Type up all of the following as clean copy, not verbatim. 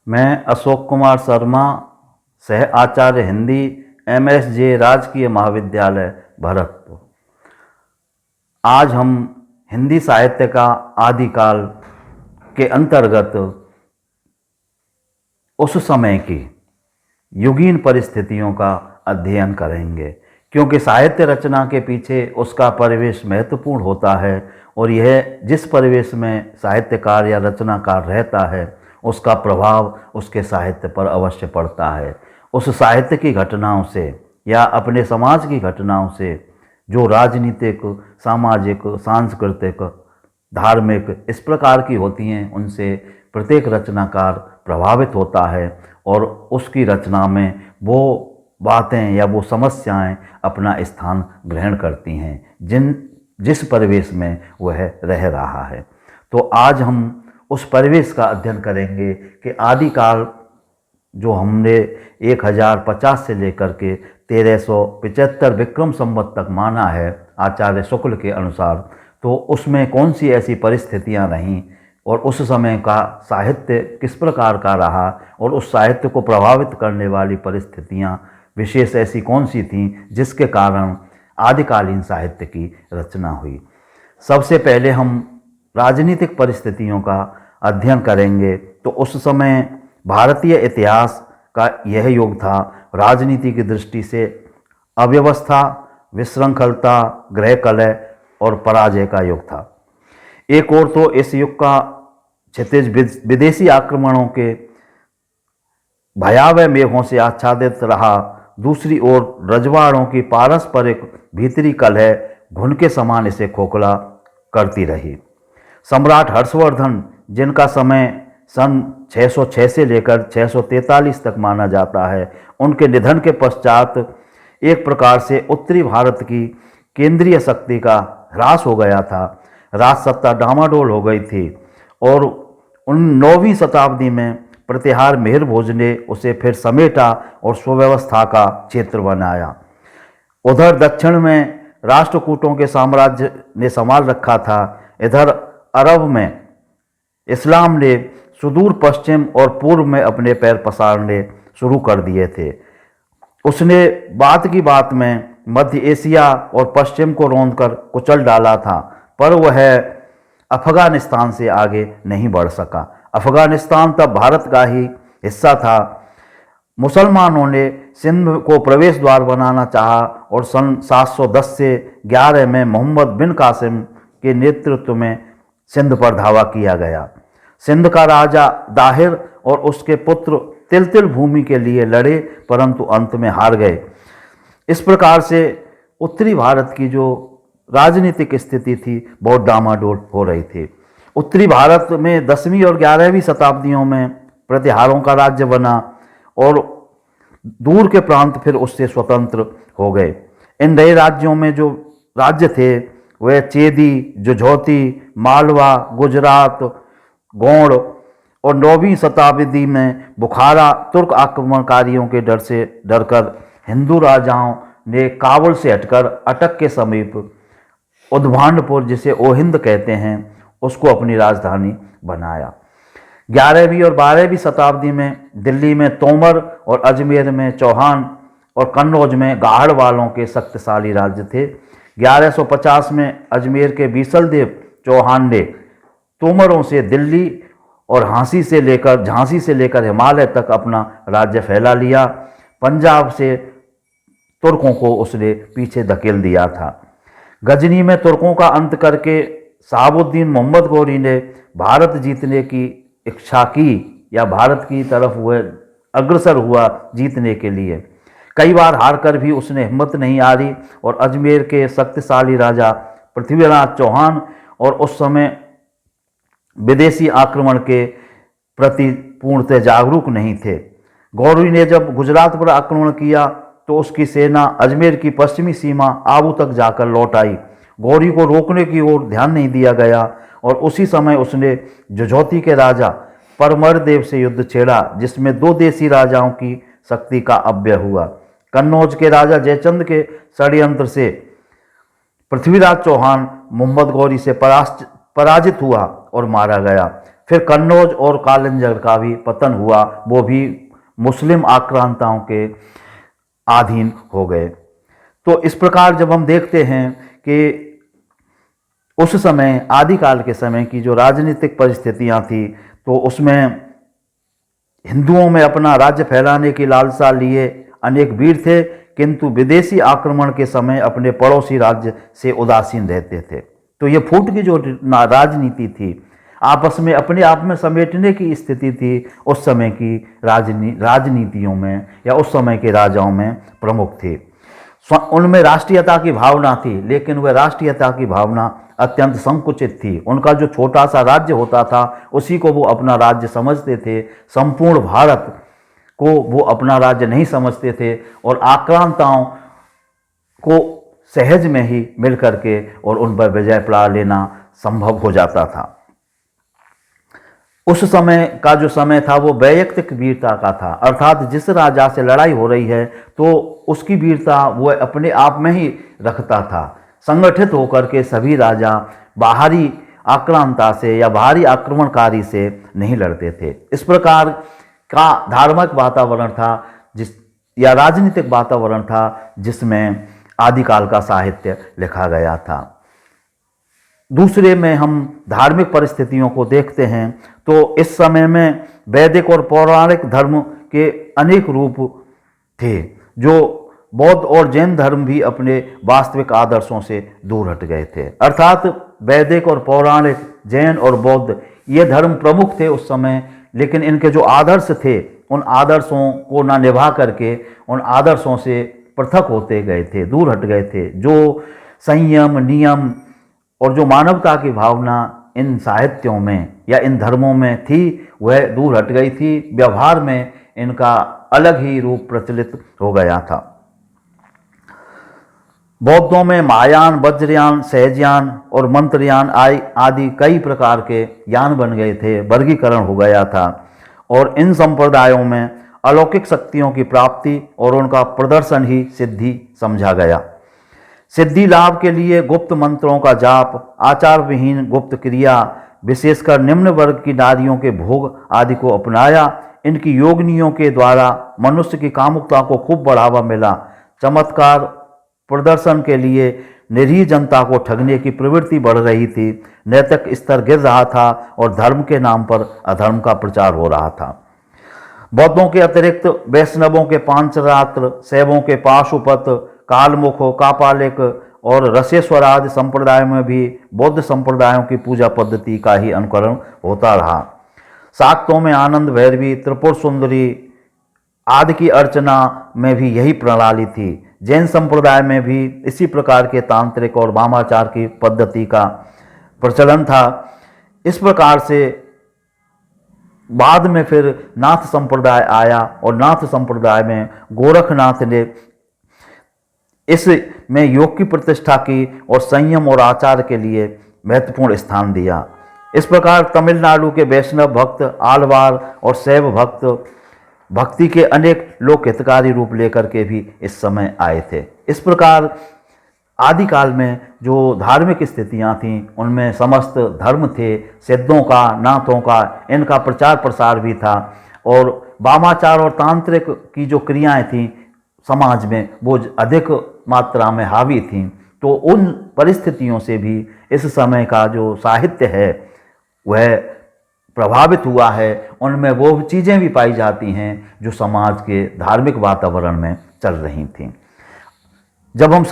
मैं अशोक कुमार शर्मा, सह आचार्य हिंदी, MSJ राजकीय महाविद्यालय भरतपुर। आज हम हिंदी साहित्य का आदिकाल के अंतर्गत उस समय की युगीन परिस्थितियों का अध्ययन करेंगे, क्योंकि साहित्य रचना के पीछे उसका परिवेश महत्वपूर्ण होता है और यह जिस परिवेश में साहित्यकार या रचनाकार रहता है उसका प्रभाव उसके साहित्य पर अवश्य पड़ता है। उस साहित्य की घटनाओं से या अपने समाज की घटनाओं से जो राजनीतिक, सामाजिक, सांस्कृतिक, धार्मिक इस प्रकार की होती हैं, उनसे प्रत्येक रचनाकार प्रभावित होता है और उसकी रचना में वो बातें या वो समस्याएं अपना स्थान ग्रहण करती हैं जिस परिवेश में वह रह रहा है। तो आज हम उस परिवेश का अध्ययन करेंगे कि आदिकाल जो हमने 1050 से लेकर के 1375 विक्रम संवत तक माना है आचार्य शुक्ल के अनुसार, तो उसमें कौन सी ऐसी परिस्थितियां रहीं और उस समय का साहित्य किस प्रकार का रहा और उस साहित्य को प्रभावित करने वाली परिस्थितियां विशेष ऐसी कौन सी थीं जिसके कारण आदिकालीन साहित्य की रचना हुई। सबसे पहले हम राजनीतिक परिस्थितियों का अध्ययन करेंगे। तो उस समय भारतीय इतिहास का यह युग था राजनीति की दृष्टि से अव्यवस्था, विशृंखलता, गृह कलह और पराजय का युग था। एक ओर तो इस युग का क्षितिज विदेशी आक्रमणों के भयावह मेघों से आच्छादित रहा, दूसरी ओर रजवाड़ों की पारस्परिक भीतरी कलह घुन के समान इसे खोखला करती रही। सम्राट हर्षवर्धन, जिनका समय सन 606 से लेकर 643 तक माना जाता है, उनके निधन के पश्चात एक प्रकार से उत्तरी भारत की केंद्रीय शक्ति का ह्रास हो गया था। राजसत्ता डामाडोल हो गई थी और 9वीं शताब्दी में प्रतिहार मेहर भोज ने उसे फिर समेटा और स्वव्यवस्था का क्षेत्र बनाया। उधर दक्षिण में राष्ट्रकूटों के साम्राज्य ने संभाल रखा था। इधर अरब में इस्लाम ने सुदूर पश्चिम और पूर्व में अपने पैर पसारने शुरू कर दिए थे। उसने बात की बात में मध्य एशिया और पश्चिम को रौंदकर कुचल डाला था, पर वह अफगानिस्तान से आगे नहीं बढ़ सका। अफगानिस्तान तब भारत का ही हिस्सा था। मुसलमानों ने सिंध को प्रवेश द्वार बनाना चाहा और सन 710 से 11 में मोहम्मद बिन कासिम के नेतृत्व में सिंध पर धावा किया गया। सिंध का राजा दाहिर और उसके पुत्र तिल भूमि के लिए लड़े, परंतु अंत में हार गए। इस प्रकार से उत्तरी भारत की जो राजनीतिक स्थिति थी बहुत डामाडोल हो रही थी। उत्तरी भारत में 10वीं और 11वीं शताब्दियों में प्रतिहारों का राज्य बना और दूर के प्रांत फिर उससे स्वतंत्र हो गए। इन नए राज्यों में जो राज्य थे वह चेदी, जुझौती, मालवा, गुजरात, गौड़ और 9वीं शताब्दी में बुखारा तुर्क आक्रमणकारियों के डर से डरकर हिंदू राजाओं ने काबुल से हटकर अटक के समीप उद्भांडपुर, जिसे ओहिंद कहते हैं, उसको अपनी राजधानी बनाया। 11वीं और 12वीं शताब्दी में दिल्ली में तोमर और अजमेर में चौहान और कन्नौज में गाहड़ वालों के शक्तिशाली राज्य थे। 1150 में अजमेर के बीसलदेव चौहान ने तोमरों से दिल्ली और झांसी से लेकर हिमालय तक अपना राज्य फैला लिया। पंजाब से तुर्कों को उसने पीछे धकेल दिया था। गजनी में तुर्कों का अंत करके शहाबुद्दीन मोहम्मद गौरी ने भारत जीतने की इच्छा की या भारत की तरफ वह अग्रसर हुआ जीतने के लिए। कई बार हार कर भी उसने हिम्मत नहीं हारी और अजमेर के शक्तिशाली राजा पृथ्वीराज चौहान और उस समय विदेशी आक्रमण के प्रति पूर्णतः जागरूक नहीं थे। गौरी ने जब गुजरात पर आक्रमण किया तो उसकी सेना अजमेर की पश्चिमी सीमा आबू तक जाकर लौट आई। गौरी को रोकने की ओर ध्यान नहीं दिया गया और उसी समय उसने जुझौती के राजा परमरदेव से युद्ध छेड़ा, जिसमें 2 देसी राजाओं की शक्ति का अव्यय हुआ। कन्नौज के राजा जयचंद के षड्यंत्र से पृथ्वीराज चौहान मोहम्मद गौरी से पराजित हुआ और मारा गया। फिर कन्नौज और कालिंजर का भी पतन हुआ, वो भी मुस्लिम आक्रांताओं के अधीन हो गए। तो इस प्रकार जब हम देखते हैं कि उस समय आदिकाल के समय की जो राजनीतिक परिस्थितियां थी, तो उसमें हिंदुओं में अपना राज्य फैलाने की लालसा लिए अनेक वीर थे, किंतु विदेशी आक्रमण के समय अपने पड़ोसी राज्य से उदासीन रहते थे। तो ये फूट की जो राजनीति थी, आपस में अपने आप में समेटने की स्थिति थी, उस समय की राजनीतियों में या उस समय के राजाओं में प्रमुख थी। उनमें राष्ट्रीयता की भावना थी, लेकिन वह राष्ट्रीयता की भावना अत्यंत संकुचित थी। उनका जो छोटा सा राज्य होता था, उसी को वो अपना राज्य समझते थे। संपूर्ण भारत को वो अपना राज्य नहीं समझते थे और आक्रांताओं को सहज में ही मिल करके और उन पर विजय पा लेना संभव हो जाता था। उस समय का जो समय था वो वैयक्तिक वीरता का था, अर्थात जिस राजा से लड़ाई हो रही है तो उसकी वीरता वो अपने आप में ही रखता था। संगठित होकर के सभी राजा बाहरी आक्रांता से या बाहरी आक्रमणकारी से नहीं लड़ते थे। इस प्रकार का धार्मिक वातावरण था या राजनीतिक वातावरण था जिसमें आदिकाल का साहित्य लिखा गया था। दूसरे में हम धार्मिक परिस्थितियों को देखते हैं तो इस समय में वैदिक और पौराणिक धर्म के अनेक रूप थे, जो बौद्ध और जैन धर्म भी अपने वास्तविक आदर्शों से दूर हट गए थे। अर्थात वैदिक और पौराणिक, जैन और बौद्ध ये धर्म प्रमुख थे उस समय, लेकिन इनके जो आदर्श थे उन आदर्शों को ना निभा करके उन आदर्शों से पृथक होते गए थे, दूर हट गए थे। जो संयम, नियम और जो मानवता की भावना इन साहित्यों में या इन धर्मों में थी वह दूर हट गई थी। व्यवहार में इनका अलग ही रूप प्रचलित हो गया था। बौद्धों में महायान, वज्रयान, सहजयान और मंत्रयान आदि कई प्रकार के यान बन गए थे, वर्गीकरण हो गया था और इन संप्रदायों में अलौकिक शक्तियों की प्राप्ति और उनका प्रदर्शन ही सिद्धि समझा गया। सिद्धि लाभ के लिए गुप्त मंत्रों का जाप, आचार विहीन गुप्त क्रिया, विशेषकर निम्न वर्ग की नारियों के भोग आदि को अपनाया। इनकी योगनियों के द्वारा मनुष्य की कामुकता को खूब बढ़ावा मिला। चमत्कार प्रदर्शन के लिए निरीह जनता को ठगने की प्रवृत्ति बढ़ रही थी। नैतिक स्तर गिर रहा था और धर्म के नाम पर अधर्म का प्रचार हो रहा था। बौद्धों के अतिरिक्त वैष्णवों के पांचरात्र, शैवों के पाशुपत, कालमुख, कापालिक और रसेश्वरादि संप्रदायों में भी बौद्ध संप्रदायों की पूजा पद्धति का ही अनुकरण होता रहा। शाक्तों में आनंद भैरवी, त्रिपुर सुंदरी आदि की अर्चना में भी यही प्रणाली थी। जैन संप्रदाय में भी इसी प्रकार के तांत्रिक और वामाचार की पद्धति का प्रचलन था। इस प्रकार से बाद में फिर नाथ संप्रदाय आया और नाथ संप्रदाय में गोरखनाथ ने इसमें योग की प्रतिष्ठा की और संयम और आचार के लिए महत्वपूर्ण स्थान दिया। इस प्रकार तमिलनाडु के वैष्णव भक्त, आलवार और शैव भक्त भक्ति के अनेक लोक हितकारी रूप लेकर के भी इस समय आए थे। इस प्रकार आदिकाल में जो धार्मिक स्थितियां थीं उनमें समस्त धर्म थे, सिद्धों का, नाथों का, इनका प्रचार प्रसार भी था और वामाचार और तांत्रिक की जो क्रियाएं थीं समाज में वो अधिक मात्रा में हावी थीं। तो उन परिस्थितियों से भी इस समय का जो साहित्य है वह प्रभावित हुआ है। उनमें वो चीज़ें भी पाई जाती हैं जो समाज के धार्मिक वातावरण में चल रही थीं। जब हम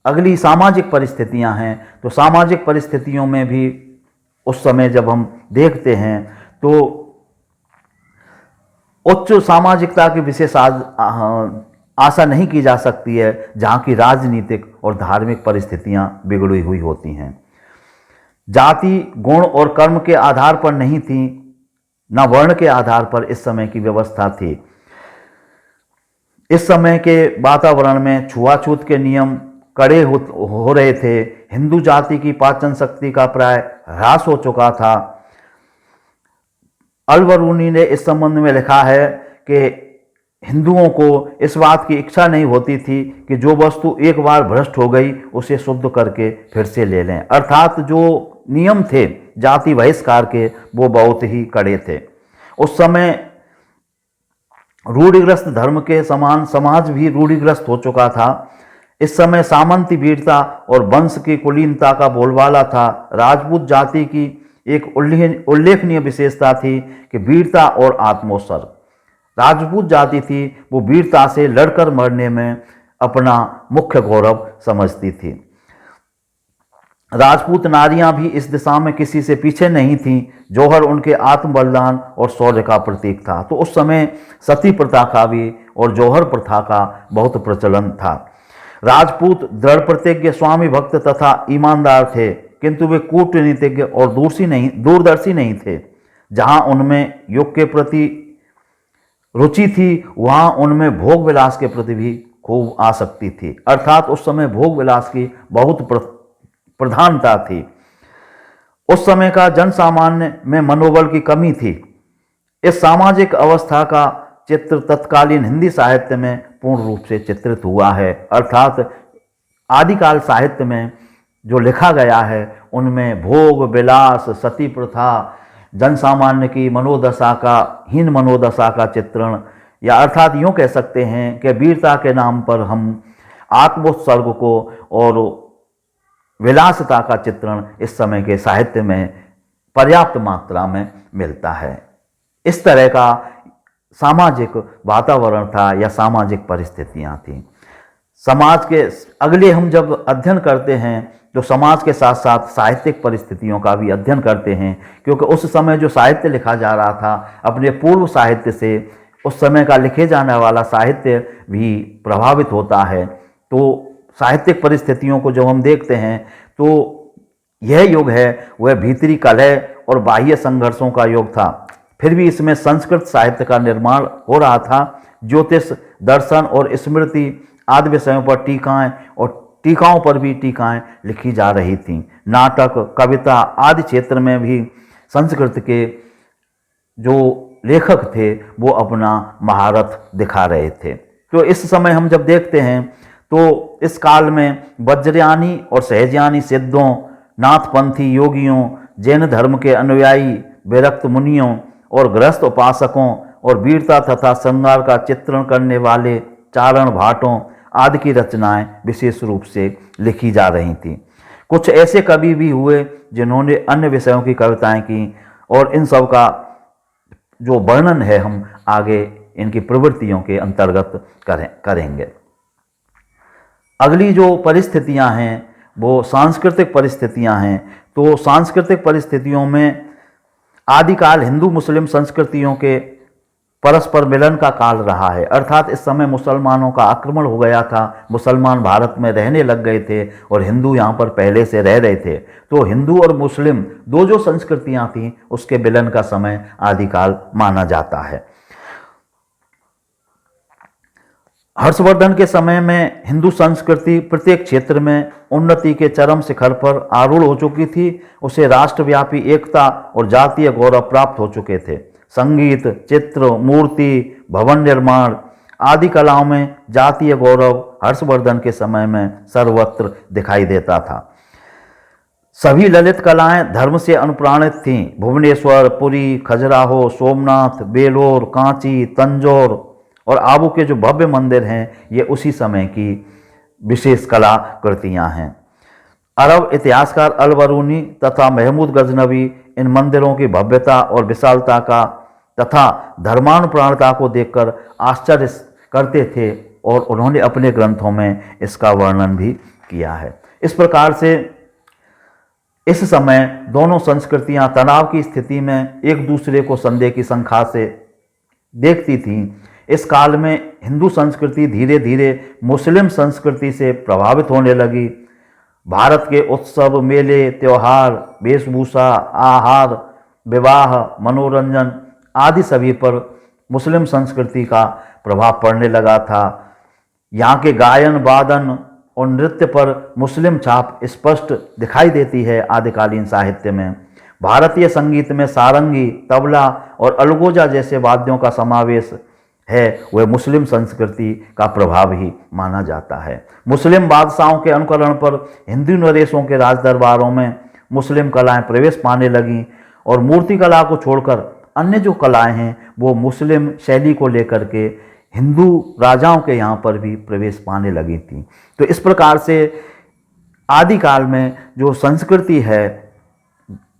अगली सामाजिक परिस्थितियां हैं तो सामाजिक परिस्थितियों में भी उस समय जब हम देखते हैं तो उच्च सामाजिकता की विशेष आशा नहीं की जा सकती है जहाँ की राजनीतिक और धार्मिक परिस्थितियां बिगड़ी हुई होती हैं। जाति, गुण और कर्म के आधार पर नहीं थी, न वर्ण के आधार पर इस समय की व्यवस्था थी। इस समय के वातावरण में छुआछूत के नियम कड़े हो रहे थे। हिंदू जाति की पाचन शक्ति का प्राय ह्रास हो चुका था। अलबरूनी ने इस संबंध में लिखा है कि हिंदुओं को इस बात की इच्छा नहीं होती थी कि जो वस्तु एक बार भ्रष्ट हो गई उसे शुद्ध करके फिर से ले लें। अर्थात जो नियम थे जाति बहिष्कार के वो बहुत ही कड़े थे। उस समय रूढ़िग्रस्त धर्म के समान समाज भी रूढ़िग्रस्त हो चुका था। इस समय सामंती वीरता और वंश की कुलीनता का बोलबाला था। राजपूत जाति की एक उल्लेखनीय विशेषता थी कि वीरता और आत्मोत्सर्ग। राजपूत जाति थी वो वीरता से लड़कर मरने में अपना मुख्य गौरव समझती थी। राजपूत नारियां भी इस दिशा में किसी से पीछे नहीं थीं। जौहर उनके आत्म बलिदान और शौर्य का प्रतीक था। तो उस समय सती प्रथा का भी और जौहर प्रथा का बहुत प्रचलन था। राजपूत दृढ़ प्रतिज्ञ, स्वामी भक्त तथा ईमानदार थे, किंतु वे कूटनीतिज्ञ और दूरदर्शी नहीं थे। जहां उनमें योग के प्रति रुचि थी वहां उनमें भोग विलास के प्रति भी खूब आसक्ति थी। अर्थात उस समय भोग विलास की बहुत प्रधानता थी। उस समय का जन सामान्य में मनोबल की कमी थी। इस सामाजिक अवस्था का चित्र तत्कालीन हिंदी साहित्य में पूर्ण रूप से चित्रित हुआ है। अर्थात आदिकाल साहित्य में जो लिखा गया है उनमें भोग विलास, सती प्रथा, जन सामान्य की मनोदशा का हीन मनोदशा का चित्रण, या अर्थात यूँ कह सकते हैं कि वीरता के नाम पर हम आत्मोत्सर्ग को और विलासता का चित्रण इस समय के साहित्य में पर्याप्त मात्रा में मिलता है। इस तरह का सामाजिक वातावरण था या सामाजिक परिस्थितियां थीं। समाज के अगले हम जब अध्ययन करते हैं तो समाज के साथ साथ साहित्यिक परिस्थितियों का भी अध्ययन करते हैं, क्योंकि उस समय जो साहित्य लिखा जा रहा था अपने पूर्व साहित्य से उस समय का लिखे जाने वाला साहित्य भी प्रभावित होता है। तो साहित्यिक परिस्थितियों को जब हम देखते हैं तो यह युग है वह भीतरी कलह और बाह्य संघर्षों का युग था। फिर भी इसमें संस्कृत साहित्य का निर्माण हो रहा था। ज्योतिष, दर्शन और स्मृति आदि विषयों पर टीकाएं और टीकाओं पर भी टीकाएं लिखी जा रही थीं। नाटक, कविता आदि क्षेत्र में भी संस्कृत के जो लेखक थे वो अपना महारत दिखा रहे थे। तो इस समय हम जब देखते हैं तो इस काल में वज्रयानी और सहजयानी सिद्धों, नाथपंथी योगियों, जैन धर्म के अनुयायी, विरक्त मुनियों और गृहस्थ उपासकों और वीरता तथा श्रृंगार का चित्रण करने वाले चारण भाटों आदि की रचनाएं विशेष रूप से लिखी जा रही थीं। कुछ ऐसे कवि भी हुए जिन्होंने अन्य विषयों की कविताएं की और इन सब का जो वर्णन है हम आगे इनकी प्रवृत्तियों के अंतर्गत करेंगे। अगली जो परिस्थितियां हैं वो सांस्कृतिक परिस्थितियां हैं। तो सांस्कृतिक परिस्थितियों में आदिकाल हिंदू मुस्लिम संस्कृतियों के परस्पर मिलन का काल रहा है। अर्थात इस समय मुसलमानों का आक्रमण हो गया था, मुसलमान भारत में रहने लग गए थे और हिंदू यहाँ पर पहले से रह रहे थे। तो हिंदू और मुस्लिम दो जो संस्कृतियाँ थीं उसके मिलन का समय आदिकाल माना जाता है। हर्षवर्धन के समय में हिंदू संस्कृति प्रत्येक क्षेत्र में उन्नति के चरम शिखर पर आरूढ़ हो चुकी थी। उसे राष्ट्रव्यापी एकता और जातीय गौरव प्राप्त हो चुके थे। संगीत, चित्र, मूर्ति, भवन निर्माण आदि कलाओं में जातीय गौरव हर्षवर्धन के समय में सर्वत्र दिखाई देता था। सभी ललित कलाएं धर्म से अनुप्राणित थीं। भुवनेश्वर, पुरी, खजुराहो, सोमनाथ, बेलोर, कांची, तंजौर और आबू के जो भव्य मंदिर हैं ये उसी समय की विशेष कलाकृतियां हैं। अरब इतिहासकार अल-बरूनी तथा महमूद गजनवी इन मंदिरों की भव्यता और विशालता का तथा धर्मानुप्राणता को देखकर आश्चर्य करते थे और उन्होंने अपने ग्रंथों में इसका वर्णन भी किया है। इस प्रकार से इस समय दोनों संस्कृतियां तनाव की स्थिति में एक दूसरे को संदेह की शंका से देखती थीं। इस काल में हिंदू संस्कृति धीरे धीरे मुस्लिम संस्कृति से प्रभावित होने लगी। भारत के उत्सव, मेले, त्योहार, वेशभूषा, आहार, विवाह, मनोरंजन आदि सभी पर मुस्लिम संस्कृति का प्रभाव पड़ने लगा था। यहाँ के गायन, वादन और नृत्य पर मुस्लिम छाप स्पष्ट दिखाई देती है। आदिकालीन साहित्य में भारतीय संगीत में सारंगी, तबला और अलगोजा जैसे वाद्यों का समावेश है वह मुस्लिम संस्कृति का प्रभाव ही माना जाता है। मुस्लिम बादशाहों के अनुकरण पर हिंदू नरेशों के राज दरबारों में मुस्लिम कलाएं प्रवेश पाने लगीं और मूर्ति कला को छोड़कर अन्य जो कलाएं हैं वो मुस्लिम शैली को लेकर के हिंदू राजाओं के यहाँ पर भी प्रवेश पाने लगी थी। तो इस प्रकार से आदिकाल में जो संस्कृति है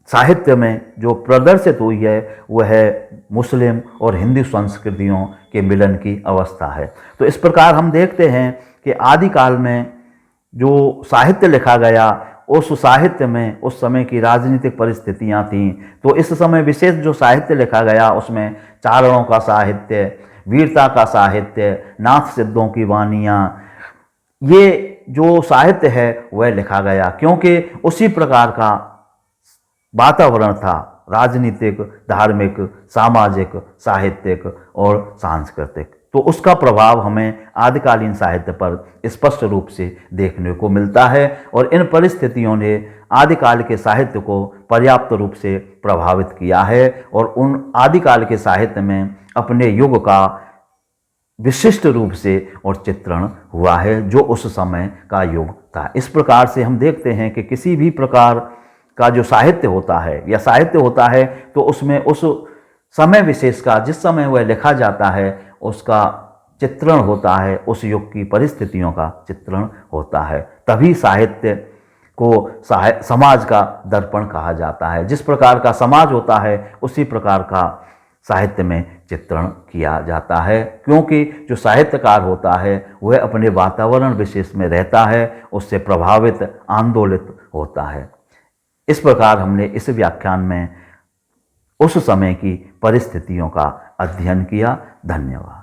साहित्य में जो प्रदर्शित हुई है वह मुस्लिम और हिंदू संस्कृतियों के मिलन की अवस्था है। तो इस प्रकार हम देखते हैं कि आदिकाल में जो साहित्य लिखा गया उस साहित्य में उस समय की राजनीतिक परिस्थितियां थीं। तो इस समय विशेष जो साहित्य लिखा गया उसमें चारणों का साहित्य, वीरता का साहित्य, नाथ सिद्धों की वानियाँ, ये जो साहित्य है वह लिखा गया क्योंकि उसी प्रकार का वातावरण था राजनीतिक, धार्मिक, सामाजिक, साहित्यिक और सांस्कृतिक। तो उसका प्रभाव हमें आदिकालीन साहित्य पर स्पष्ट रूप से देखने को मिलता है और इन परिस्थितियों ने आदिकाल के साहित्य को पर्याप्त रूप से प्रभावित किया है और उन आदिकाल के साहित्य में अपने युग का विशिष्ट रूप से और चित्रण हुआ है जो उस समय का युग था। इस प्रकार से हम देखते हैं कि किसी भी प्रकार का जो साहित्य होता है या साहित्य होता है तो उसमें उस समय विशेष का जिस समय वह लिखा जाता है उसका चित्रण होता है, उस युग की परिस्थितियों का चित्रण होता है। तभी साहित्य को समाज का दर्पण कहा जाता है। जिस प्रकार का समाज होता है उसी प्रकार का साहित्य में चित्रण किया जाता है क्योंकि जो साहित्यकार होता है वह अपने वातावरण विशेष में रहता है, उससे प्रभावित, आंदोलित होता है। इस प्रकार हमने इस व्याख्यान में उस समय की परिस्थितियों का अध्ययन किया। धन्यवाद।